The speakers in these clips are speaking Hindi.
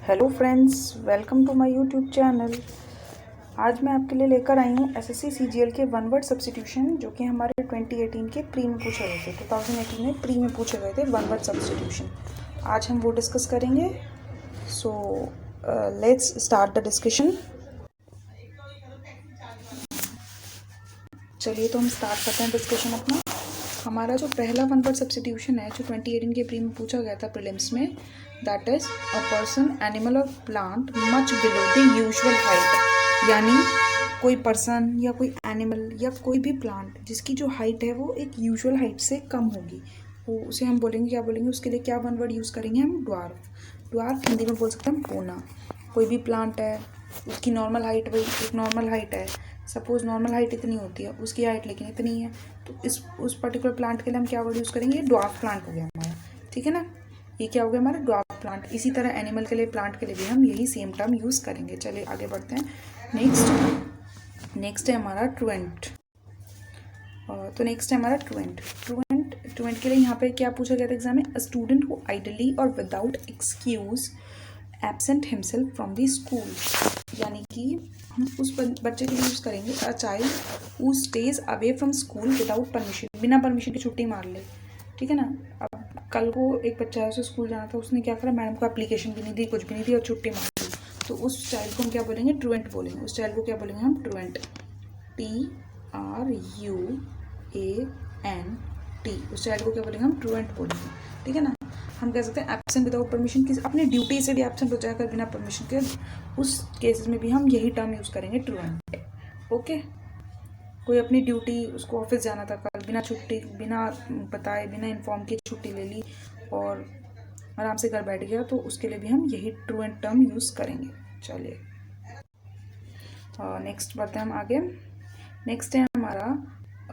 Hello friends, welcome to my YouTube channel. आज मैं आपके लिए लेकर आई हूँ एसएससी सीजीएल के वन वर्ड सब्स्टिट्यूशन, जो कि हमारे 2018 के प्री में पूछे गए थे। 2018 में प्री में पूछे गए थे वन वर्ड सब्स्टिट्यूशन। आज हम वो डिस्कस करेंगे। So let's start the discussion. चलिए तो हम स्टार्ट करते हैं डिस्कशन अपना। हमारा जो पहला वन वर्ड सब्स्टिट्यूशन है, जो 2018 के प्री में पूछा गया था प्रीलिम्स में, that is a person, animal और plant much below the usual height. यानी कोई पर्सन या कोई एनिमल या कोई भी प्लांट जिसकी जो हाइट है वो एक यूजुअल हाइट से कम होगी, वो उसे हम बोलेंगे, क्या बोलेंगे उसके लिए, क्या वन वर्ड यूज़ करेंगे हम? ड्वार्फ। ड्वार्फ हिंदी में बोल सकते हैं पौना। कोई भी प्लांट है, उसकी नॉर्मल हाइट, वही एक नॉर्मल हाइट है, सपोज नॉर्मल हाइट इतनी होती है, उसकी हाइट लेकिन इतनी है, तो उस पर्टिकुलर प्लांट के लिए हम क्या वर्ड यूज़ करेंगे? ड्वार्फ प्लांट हो गया हमारा, ठीक है ना। ये क्या हो गया हमारा? Dwarf plant. इसी तरह एनिमल के लिए, प्लांट के लिए भी हम यही सेम टर्म यूज़ करेंगे। चलिए आगे बढ़ते हैं। नेक्स्ट है हमारा ट्रुएंट। तो नेक्स्ट है हमारा ट्रुएंट। ट्रुएंट के लिए यहाँ पे क्या पूछा गया था एग्जाम में? अ स्टूडेंट हु आइडली और without excuse absent himself from the school. यानी कि हम उस बच्चे के लिए यूज़ करेंगे a child who stays away from school without permission. बिना परमिशन की छुट्टी मार ले, ठीक है ना। अब कल को एक बच्चा है, उसे स्कूल जाना था, उसने क्या करा, मैडम को एप्लीकेशन भी नहीं दी, कुछ भी नहीं दी और छुट्टी मार दी, तो उस चाइल्ड को हम क्या बोलेंगे? ट्रुएंट बोलेंगे। उस चाइल्ड को क्या बोलेंगे हम? ट्रुएंट। TRUANT। उस चाइल्ड को क्या बोलेंगे हम? ट्रुएंट बोलेंगे, ठीक है ना। हम कह सकते हैं एब्सेंट विदाउट परमिशन, किसी अपनी ड्यूटी से भी एब्सेंट हो जाकर बिना परमिशन के, उस केसेस में भी हम यही टर्म यूज़ करेंगे, ट्रुएंट। ओके। कोई अपनी ड्यूटी, उसको ऑफिस जाना था कल, बिना छुट्टी, बिना बताए, बिना इन्फॉर्म किए छुट्टी ले ली और आराम से घर बैठ गया, तो उसके लिए भी हम यही ट्रुएंट टर्म यूज़ करेंगे। चलिए नेक्स्ट बढ़ते हैं हम आगे। नेक्स्ट है हमारा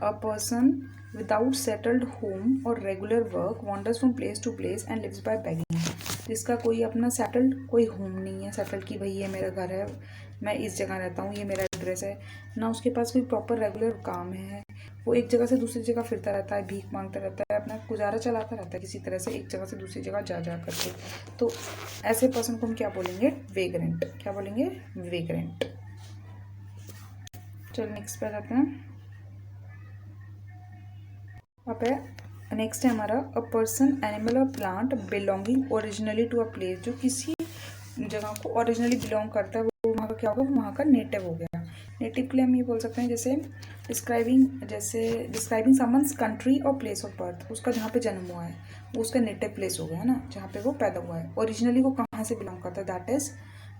a person without settled home or regular work wanders from place to place and lives by begging. जिसका कोई अपना सेटल्ड कोई होम नहीं है, सेटल्ड कि भाई ये मेरा घर है, मैं इस जगह रहता हूँ, ये मेरा एड्रेस है, ना उसके पास कोई प्रॉपर रेगुलर काम है, वो एक जगह से दूसरी जगह फिरता रहता है, भीख मांगता रहता है, अपना गुजारा चलाता रहता है किसी तरह से, एक जगह से दूसरी जगह जा करके। तो ऐसे पर्सन को हम क्या बोलेंगे? वेग्रेंट। क्या बोलेंगे? वेग्रेंट। चलो नेक्स्ट पे जाते हैं। अब है नेक्स्ट है हमारा अ पर्सन, एनिमल और plant belonging originally to a place. जो किसी जगह को ओरिजिनली बिलोंग करता है, वो वहाँ का क्या होगा? वो वहाँ का नेटिव हो गया। नेटिव के लिए हम ये बोल सकते हैं जैसे डिस्क्राइबिंग समवन्स कंट्री और प्लेस ऑफ बर्थ। उसका जहाँ पे जन्म हुआ है वो उसका नेटिव प्लेस हो गया है ना, जहाँ पे वो पैदा हुआ है। ओरिजिनली वो कहाँ से बिलोंग करता है, दैट इज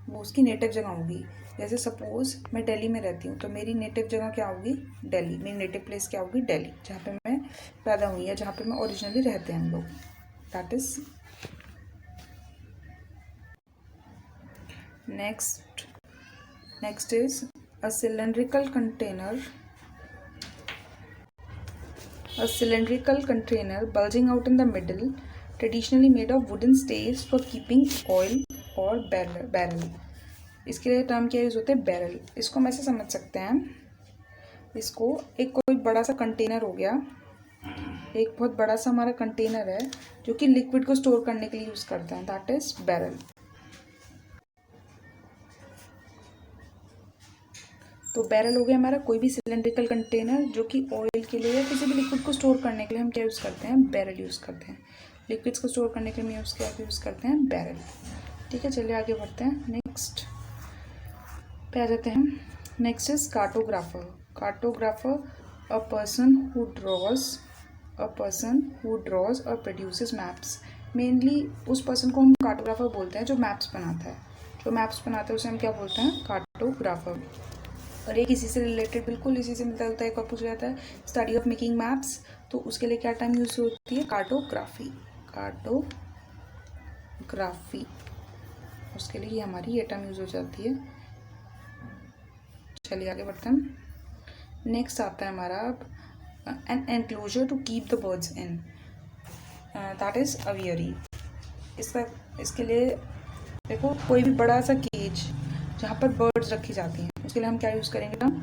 वो उसकी नेटिव जगह होगी। जैसे सपोज मैं दिल्ली में रहती हूँ, तो मेरी नेटिव जगह क्या होगी? दिल्ली। मेरी नेटिव प्लेस क्या होगी? दिल्ली, जहाँ पे मैं पैदा हुई है, जहाँ पे मैं ओरिजिनली रहते हैं हम लोग, that is. Next is a cylindrical container bulging out in the middle, traditionally made of wooden staves for keeping oil और बैरल। इसके लिए टर्म क्या यूज़ होते हैं? बैरल। इसको हम ऐसे समझ सकते हैं, इसको एक कोई बड़ा सा कंटेनर हो गया, एक बहुत बड़ा सा हमारा कंटेनर है जो कि लिक्विड को स्टोर करने के लिए यूज़ करते हैं, दैट इज बैरल। तो बैरल हो गया हमारा कोई भी सिलेंड्रिकल कंटेनर जो कि ऑयल के लिए या किसी भी लिक्विड को स्टोर करने के लिए हम क्या यूज़ करते हैं? बैरल यूज़ करते हैं। लिक्विड्स को स्टोर करने के लिए हम यूज़ करते हैं? बैरल। ठीक है, चलिए आगे बढ़ते हैं। नेक्स्ट पे आ जाते हैं। Next is cartographer a person who draws और प्रोड्यूसेस मैप्स। मेनली उस पर्सन को हम कार्टोग्राफर बोलते हैं जो मैप्स बनाता है। जो मैप्स बनाता है उसे हम क्या बोलते हैं? कार्टोग्राफर। और एक इसी से रिलेटेड, बिल्कुल इसी से मिलता जुलता एक और पूछा जाता है, स्टडी ऑफ मेकिंग मैप्स। तो उसके लिए क्या टर्म यूज़ होती है? कार्टोग्राफी। उसके लिए हमारी ये टर्म यूज़ हो जाती है। चलिए आगे बढ़ते हैं। नेक्स्ट आता है हमारा an enclosure to keep the birds in, that is aviary. इसके लिए देखो, कोई भी बड़ा सा केज जहाँ पर बर्ड्स रखी जाती हैं, उसके लिए हम क्या यूज़ करेंगे टर्म?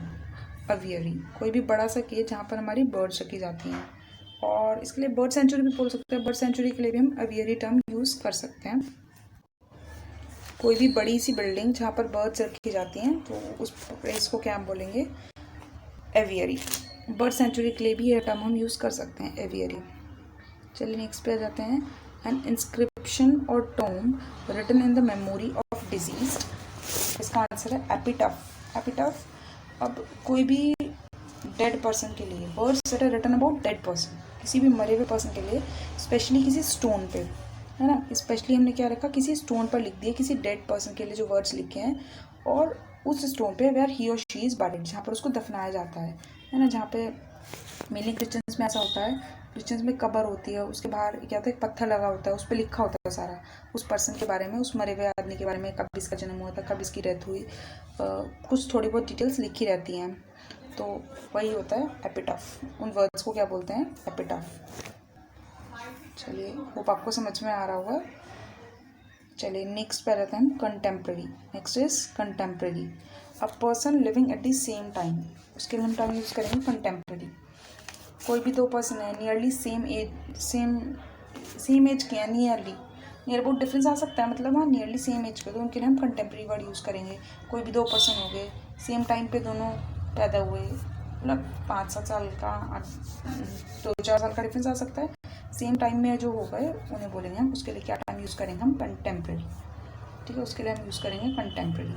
अवियरी। कोई भी बड़ा सा केज जहाँ पर हमारी बर्ड्स रखी जाती हैं, और इसके लिए बर्ड सेंचुरी भी बोल सकते हैं। बर्ड सेंचुरी के लिए भी हम अवियरी टर्म यूज़ कर सकते हैं। कोई भी बड़ी सी बिल्डिंग जहाँ पर बर्ड्स रखी जाती हैं तो उस प्लेस को क्या हम बोलेंगे, एवियरी। बर्ड सेंचुरी के लिए भी यह टर्म हम यूज़ कर सकते हैं, एवियरी। चलिए नेक्स्ट पे आ जाते हैं। एन इंस्क्रिप्शन और tomb written in the memory of deceased, इसका आंसर है एपिटाफ। एपिटाफ, अब कोई भी डेड पर्सन के लिए, words that are written about dead person, किसी भी मरे हुए पर्सन के लिए, स्पेशली किसी स्टोन पे, है ना, स्पेशली हमने क्या रखा, किसी स्टोन पर लिख दिया किसी डेड पर्सन के लिए जो वर्ड्स लिखे हैं, और उस स्टोन पे वेयर ही और शी इज़ बरीड, जहाँ पर उसको दफनाया जाता है ना। जहाँ पे मेनली क्रिश्चियंस में ऐसा होता है, क्रिश्चियंस में कब्र होती है, उसके बाहर क्या होता है, एक पत्थर लगा होता है, उस पर लिखा होता है सारा उस पर्सन के बारे में, उस मरे हुए आदमी के बारे में, कब इसका जन्म हुआ था, कब इसकी डेथ हुई, कुछ थोड़ी बहुत डिटेल्स लिखी रहती हैं, तो वही होता है एपिटाफ। उन वर्ड्स को क्या बोलते हैं, एपिटाफ। चलिए होप आपको समझ में आ रहा होगा। चलिए नेक्स्ट पे रहते हैं contemporary. Next is contemporary, a person living at the same time, उसके लिए हम टर्म यूज़ करेंगे कंटेम्प्रेरी। कोई भी दो पर्सन है नियरली सेम एज के हैं, नियर अबाउट डिफरेंस आ सकता है, मतलब हाँ नियरली सेम एज के, तो उनके लिए हम कंटेम्प्रेरी वर्ड यूज़ करेंगे। कोई भी दो पर्सन हो गए, सेम टाइम पे दोनों पैदा हुए, मतलब 5-7 साल का, 2-4 साल का डिफरेंस आ सकता है, सेम टाइम में जो हो गए उन्हें बोलेंगे हम, उसके लिए क्या टाइम यूज़ करेंगे हम, कंटेम्प्रेरी। ठीक है, उसके लिए हम यूज़ करेंगे कंटेम्प्रेरी।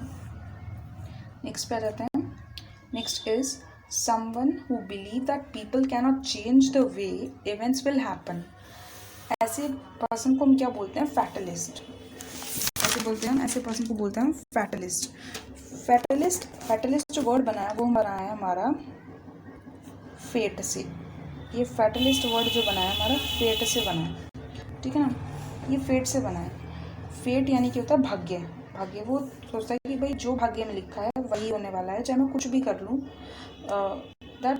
नेक्स्ट पे आ जाते हैं। Next is someone who believe that people cannot change the way events will happen. ऐसे पर्सन को हम क्या बोलते हैं, फैटलिस्ट। ऐसे बोलते हैं हम, ऐसे पर्सन को बोलते हैं हम फैटलिस्ट। फैटलिस्ट जो वर्ड बनाया वो बनाया है हमारा फेट से। ये फैटलिस्ट वर्ड जो बनाया हमारा फेट से बना है, ठीक है ना, ये फेट से बना है। फेट यानी कि होता है भाग्य। भाग्य, वो सोचता है कि भाई जो भाग्य में लिखा है वही होने वाला है, चाहे मैं कुछ भी कर लूँ। That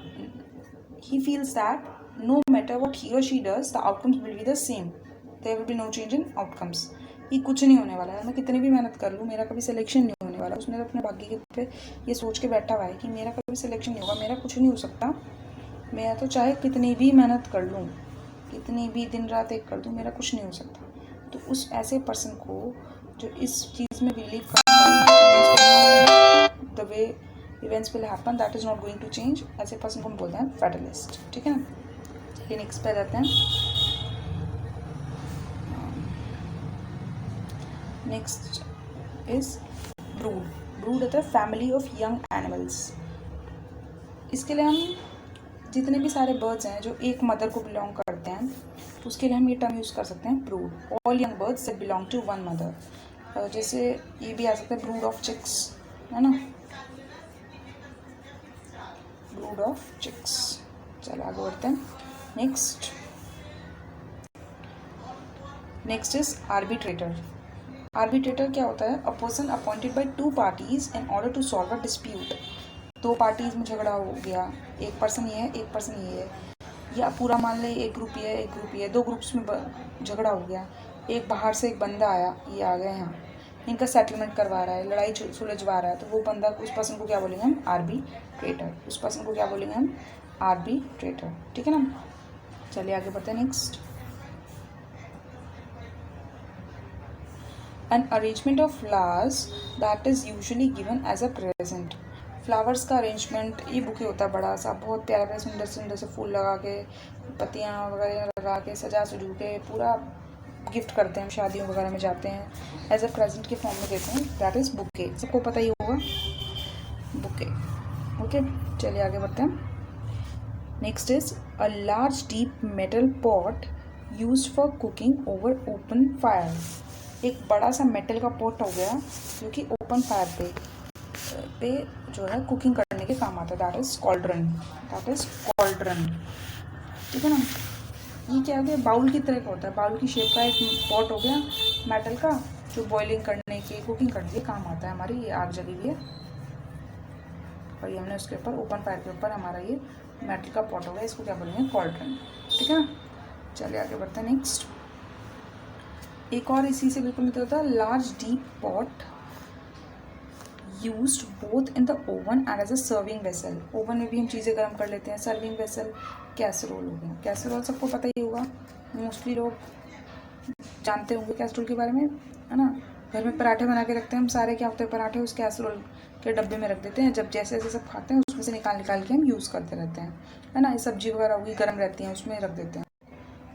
he feels that no matter what he और she does the outcomes will be the same, there will be no change in outcomes. ये कुछ नहीं होने वाला है, मैं कितनी भी मेहनत कर लूँ मेरा कभी सिलेक्शन नहीं होने वाला। उसने अपने भाग्य के पे ये सोच के बैठा हुआ है कि मेरा कभी सिलेक्शन नहीं होगा, मेरा कुछ नहीं हो सकता, मैं तो चाहे कितनी भी मेहनत कर लूँ, कितनी भी दिन रात एक कर दूँ, मेरा कुछ नहीं हो सकता। तो उस ऐसे पर्सन को जो इस चीज़ में बिलीव करता है the way events will happen that is not going to change, ऐसे पर्सन को हम बोलते हैं फैटलिस्ट। ठीक है ना, चलिए नेक्स्ट पे जाते हैं। Next is brood. ब्रूड होता है फैमिली ऑफ यंग एनिमल्स। इसके लिए हम जितने भी सारे बर्ड्स हैं जो एक मदर को बिलोंग करते हैं, तो उसके लिए हम ये टर्म यूज़ कर सकते हैं brood. All young birds that belong to one mother. जैसे ये भी आ सकता है ब्रूड ऑफ चिक्स, है ना, ब्रूड ऑफ चिक्स। चलो आगे बढ़ते हैं। Next is arbitrator. आर्बिट्रेटर क्या होता है, a person appointed by two parties in order to solve a dispute. दो पार्टीज में झगड़ा हो गया, एक पर्सन ये है एक पर्सन ये है, या पूरा मान ले एक ग्रुप ये है एक ग्रुप ये है, दो ग्रुप्स में झगड़ा हो गया, एक बाहर से एक बंदा आया, ये आ गया यहाँ, इनका सेटलमेंट करवा रहा है, लड़ाई सुलझवा रहा है, तो वो बंदा, उस पर्सन को क्या बोलेंगे हम, आर्बिट्रेटर। उस पर्सन को क्या बोलेंगे हम, आर्बिट्रेटर। ठीक है ना, चलिए आगे बढ़ते हैं। Next, an arrangement of flowers that is usually given as a present। Flowers का अरेंजमेंट, ये बुके होता है बड़ा सा, बहुत प्यारा प्यारा सुंदर सुंदर से फूल लगा के, पत्तियाँ वगैरह लगा के, सजा सजू के पूरा गिफ्ट करते हैं, शादियों वगैरह में जाते हैं, एज अ प्रेजेंट के फॉर्म में देते हैं, दैट इज़ बुके। सबको पता ही होगा बुके। ओके, चलिए आगे बढ़ते हैं। Next is a large deep metal pot used for cooking over open fire. एक बड़ा सा मेटल का पॉट हो गया जो कि ओपन फायर पे जो है कुकिंग करने के काम आता है, that is cauldron. That is cauldron. ठीक है ना, ये क्या हो गया, बाउल की तरह का होता है, बाउल की शेप का एक पॉट हो गया मेटल का, जो बॉइलिंग करने के, कुकिंग करने के काम आता है हमारी। ये आग जली हुई है और ये हमने उसके ऊपर ओपन फायर के ऊपर हमारा ये मेटल का पॉट हो गया, इसको क्या बोलेंगे, कॉल्ड्रन। ठीक है ना, चलिए आगे बढ़ते हैं। नेक्स्ट, एक और इसी से बिल्कुल मिलता होता है, large deep pot used both in the oven and as a serving vessel. Oven में भी हम चीज़ें गर्म कर लेते हैं। सर्विंग वेसल कैसरोल हो गया। कैसरोल सबको पता ही होगा, मोस्टली लोग जानते होंगे कैसरोल के बारे में, है ना। घर में पराठे बना के रखते हैं हम सारे, क्या होते हैं पराठे उस कैसरोल के डब्बे में रख देते हैं, जब जैसे जैसे सब खाते हैं उसमें से निकाल निकाल के हम यूज़ करते रहते हैं, है ना। ये सब्जी वगैरह होगी गर्म रहती हैं उसमें रख देते हैं।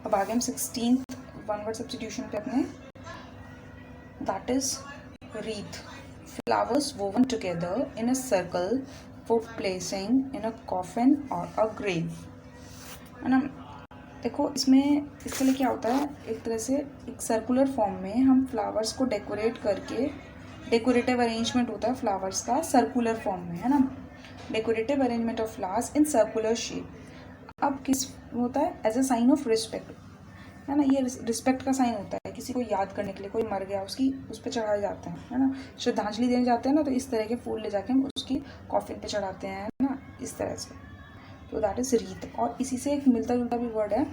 अब आगे हम 16th वन वर्ड सब्स्टिट्यूशन पे अपने, that is wreath, flowers woven together in a circle for placing in a coffin और अ ग्रेव, है ना। देखो इसमें इसके लिए क्या होता है, एक तरह से एक सर्कुलर फॉर्म में हम फ्लावर्स को डेकोरेट करके, डेकोरेटिव अरेंजमेंट होता है फ्लावर्स का सर्कुलर फॉर्म में, है ना। Decorative arrangement of flowers in circular shape. अब किस होता है, as a sign of respect, है ना। ये रिस्पेक्ट का साइन होता है, किसी को याद करने के लिए, कोई मर गया उसकी उस पर चढ़ाए जाते हैं, है ना। श्रद्धांजलि देने जाते हैं ना, तो इस तरह के फूल ले जाके हम उसकी कॉफिन पे चढ़ाते हैं, है ना, इस तरह से। तो दैट इज़ रीत। और इसी से एक मिलता जुलता भी वर्ड है,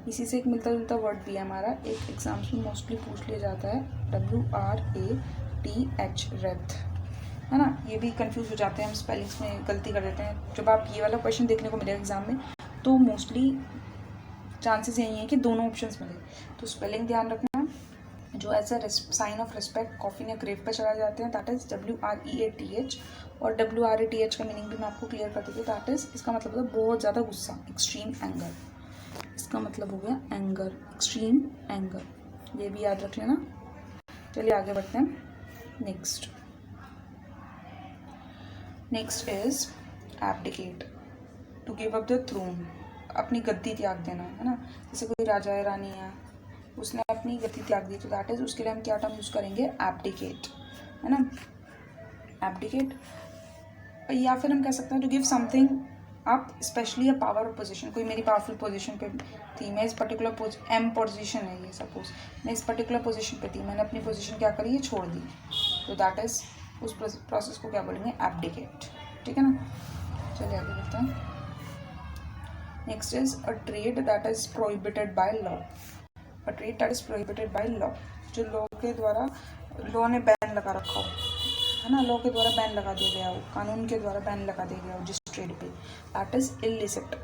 इसी से एक मिलता जुलता वर्ड भी है हमारा, एक एग्जाम्स में मोस्टली पूछ लिया जाता है, WRATH, रेथ, है ना। ये भी कंफ्यूज हो जाते हैं हम, स्पेलिंग्स में गलती कर देते हैं। जब आप ये वाला क्वेश्चन देखने को मिलेगा एग्जाम में तो मोस्टली चांसेस यही है कि दोनों ऑप्शंस मिले, तो स्पेलिंग ध्यान रखना। जो as a sign of respect coffin या ग्रेव पर चढ़ाए जाते हैं, दैट इज WREATH। और WRATH का मीनिंग भी मैं आपको क्लियर कर देती हूँ, दैट इज, इसका मतलब होता है बहुत ज़्यादा गुस्सा, एक्सट्रीम एंगर, इसका मतलब हो गया एंगर, एक्सट्रीम एंगर, ये भी याद रख लेना। चलिए आगे बढ़ते हैं। Next is abdicate, to give up the throne, अपनी गद्दी त्याग देना, है ना। जैसे कोई राजा या रानी है, उसने अपनी गद्दी त्याग दी, तो दैट इज, उसके लिए हम क्या टर्म यूज़ करेंगे, एब्डिकेट, है ना। एब्डिकेट, या फिर हम कह सकते हैं to give something up, especially a power of position, कोई मेरी पावरफुल पोजीशन पे थी, मैं इस पर्टिकुलर एम पोजीशन है ये, सपोज मैं इस पर्टिकुलर पोजीशन पे थी, मैंने अपनी पोजीशन क्या करी, ये छोड़ दी, तो दैट इज, उस प्रोसेस को क्या बोलेंगे, एब्डिकेट, ठीक है ना। चलिए आगे बढ़ते हैं। Next is a trade that is prohibited by law, a trade that is prohibited by law, जो लॉ के द्वारा, लॉ ने बैन लगा रखा हो, है ना, लॉ के द्वारा बैन लगा दिया गया हो, कानून के द्वारा बैन लगा दिया गया हो जिस ट्रेड पे, दैट इज इलिसिट।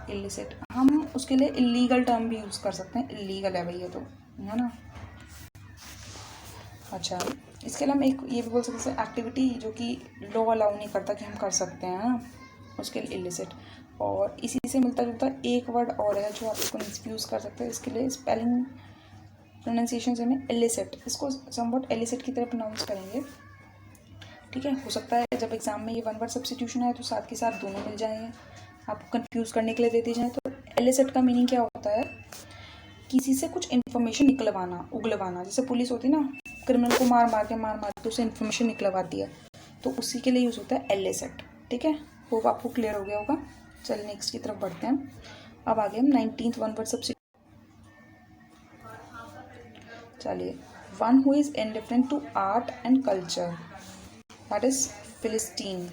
इलिसिट हम उसके लिए इलीगल टर्म भी यूज़ कर सकते हैं, इलीगल है भैया, तो है ना। अच्छा, इसके लिए हम एक ये भी बोल सकते हैं एक्टिविटी जो कि लॉ अलाउ नहीं करता कि हम कर सकते हैं, ना, उसके लिए इलिसिट। और इसी से मिलता जुलता एक वर्ड और है जो आप इसको यूज़ कर सकते हैं, इसके लिए स्पेलिंग प्रोनाउंसिएशन से हमें इलिसिट, इसको समवॉट इलिसिट की तरह प्रोनाउंस करेंगे, ठीक है। हो सकता है जब एग्जाम में ये वन वर्ड सब्स्टिट्यूशन आए तो साथ के साथ दोनों मिल जाएंगे, आपको कंफ्यूज करने के लिए दे दी जाए। तो इलिसिट का मीनिंग क्या होता है, किसी से कुछ इन्फॉर्मेशन निकलवाना, उगलवाना, जैसे पुलिस होती है ना, क्रिमिनल को मार मार के उसे इन्फॉर्मेशन निकलवाती है, तो उसी के लिए यूज़ होता है इलिसिट, ठीक है। होप आपको क्लियर हो गया होगा। चलिए नेक्स्ट की तरफ बढ़ते हैं। अब आगे हम 19th वन वर्ड सब्स्टिट्यूशन, चलिए, one who is indifferent to art and culture, that is philistine.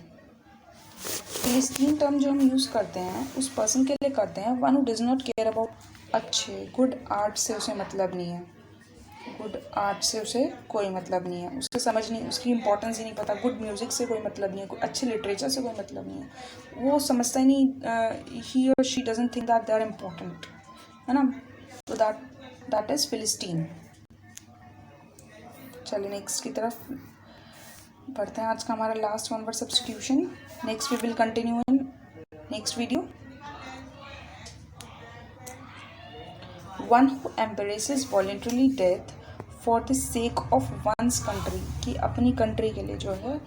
Philistine term जो हम यूज़ करते हैं उस पर्सन के लिए करते हैं, one who does not care about अच्छे, गुड आर्ट से उसे मतलब नहीं है, गुड आर्ट से उसे कोई मतलब नहीं है, उसके समझ नहीं, उसकी इंपॉर्टेंस ही नहीं पता, गुड म्यूज़िक से कोई मतलब नहीं है, कोई अच्छे लिटरेचर से कोई मतलब नहीं है, वो समझता ही नहीं, ही और she doesn't think that they are important, है ना। तो दैट इज़ फिलिस्टीन। चलिए नेक्स्ट की तरफ बढ़ते हैं। आज का हमारा last one word substitution, next we will continue in next video. One who embraces voluntarily death for the sake of one's country, कि अपनी कंट्री के लिए जो है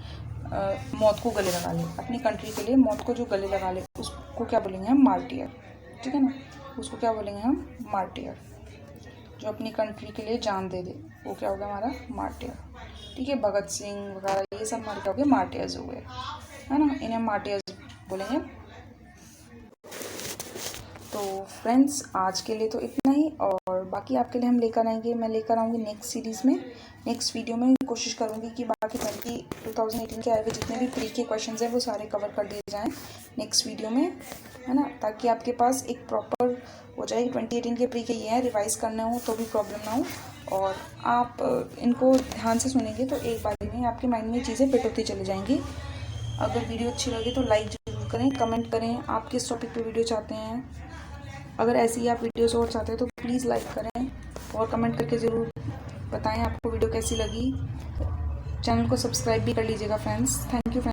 मौत को गले लगा ले, अपनी कंट्री के लिए मौत को जो गले लगा ले उसको क्या बोलेंगे हम, मार्टियर, ठीक है ना, उसको क्या बोलेंगे हम, मार्टियर। जो अपनी कंट्री के लिए जान दे दे वो क्या होगा हमारा, मार्टियर, ठीक है। भगत सिंह वगैरह ये सब हमारे क्या हो गए, मार्टियर्स हो गए, है ना, इन्हें मार्टियर्स बोलेंगे। तो फ्रेंड्स आज के लिए तो इतना ही, और बाकी आपके लिए हम लेकर आएंगे, मैं लेकर आऊँगी नेक्स्ट सीरीज़ में, नेक्स्ट वीडियो में कोशिश करूँगी कि बाकी 2018 के आए हुए जितने भी प्री के क्वेश्चंस हैं वो सारे कवर कर दिए जाएँ नेक्स्ट वीडियो में, है ना, ताकि आपके पास एक प्रॉपर हो जाए। 2018 के प्री के ये हैं, रिवाइज़ करने हो तो भी प्रॉब्लम ना हो, और आप इनको ध्यान से सुनेंगे तो एक बार में आपके माइंड में चीज़ें फिट होती चली जाएंगी। अगर वीडियो अच्छी लगे तो लाइक ज़रूर करें, कमेंट करें आप किस टॉपिक पे वीडियो चाहते हैं। अगर ऐसी ही आप वीडियोस और चाहते हैं तो प्लीज़ लाइक करें और कमेंट करके ज़रूर बताएं आपको वीडियो कैसी लगी। चैनल को सब्सक्राइब भी कर लीजिएगा फ्रेंड्स। Thank you.